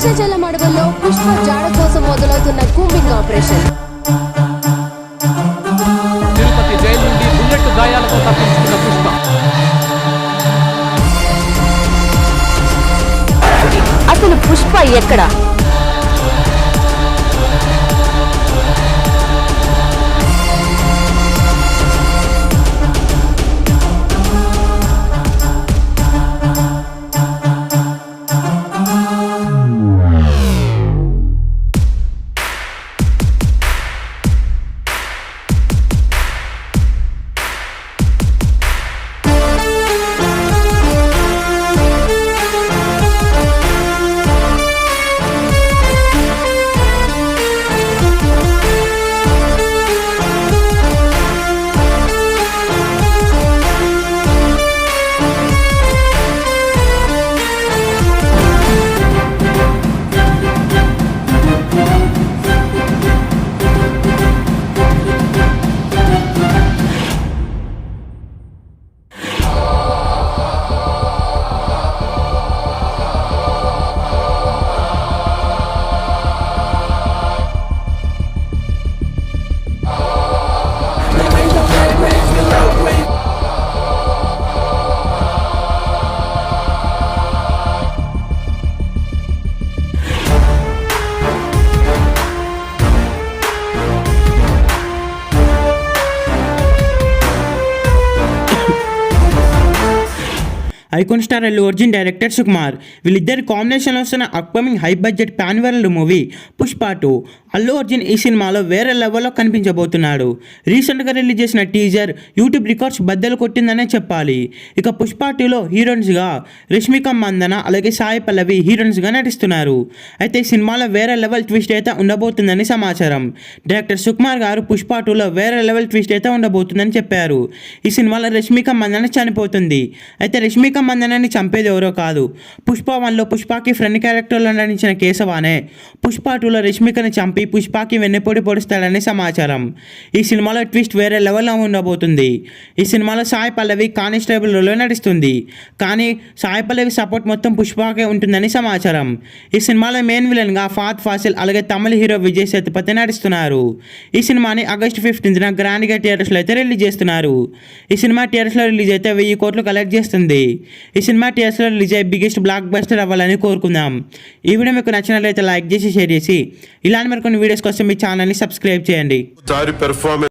శేషాచలం అడవుల్లో పుష్ప జాడ కోసం మొదలవుతున్న కూంబింగ్ ఆపరేషన్. తిరుపతి జైలు నుండి బుల్లెట్ గాయాలతో తప్పించుకున్న పుష్ప. అసలు పుష్ప ఎక్కడ? Icon star Allu Arjun, director Sukumar వీళ్ళిద్దరి కాంబినేషన్లో వస్తున్న upcoming high budget pan world movie Pushpa 2. Allu Arjun ఈ సినిమాలో వేరే లెవెల్లో కనిపించబోతున్నాడు. రీసెంట్గా రిలీజ్ చేసిన టీజర్ యూట్యూబ్ రికార్డ్స్ బద్దలు కొట్టిందనే చెప్పాలి. ఇక పుష్ప 2లో హీరోయిన్స్గా రష్మిక మందన అలాగే సాయి పల్లవి హీరోయిన్స్గా నటిస్తున్నారు. అయితే ఈ సినిమాలో వేరే లెవెల్ ట్విస్ట్ అయితే ఉండబోతుందని సమాచారం. డైరెక్టర్ సుకుమార్ గారు పుష్ప 2లో వేరే లెవెల్ ట్విస్ట్ అయితే ఉండబోతుందని చెప్పారు. ఈ సినిమాలో రష్మిక మందన చనిపోతుంది. అయితే రష్మిక మందనని చంపేది ఎవరో కాదు, పుష్ప 1లో పుష్పకి ఫ్రెండ్ క్యారెక్టర్లో నటించిన కేశవానే పుష్ప 2లో రష్మికని చంపి పుష్పకి వెన్నెపోడి పొడుస్తాడని సమాచారం. ఈ సినిమాలో ట్విస్ట్ వేరే లెవెల్లో ఉండబోతుంది. ఈ సినిమాలో సాయి పల్లవి కానిస్టేబుల్ రోల్లో నటిస్తుంది. కానీ సాయి పల్లవి సపోర్ట్ మొత్తం పుష్పకే ఉంటుందని సమాచారం. ఈ సినిమాలో మెయిన్ విలన్గా ఫాత్ ఫాసిల్ అలాగే తమిళ హీరో విజయ్ సేతుపతి నటిస్తున్నారు. ఈ సినిమాని ఆగస్టు 15న గ్రాండ్గా థియేటర్స్లో అయితే రిలీజ్ చేస్తున్నారు. ఈ సినిమా థియేటర్స్లో రిలీజ్ అయితే 1000 కోట్లు కలెక్ట్ చేస్తుంది. ఈ సినిమా థియేటర్స్లో రిలీజ్ అయ్యి బిగ్గెస్ట్ బ్లాక్ బస్టర్ అవ్వాలని కోరుకుందాం. ఈ వీడియో మీకు నచ్చినట్లయితే లైక్ చేసి షేర్ చేసి ఇలాంటి మరికొన్ని వీడియోస్ కోసం మీ ఛానల్ని సబ్స్క్రైబ్ చేయండి.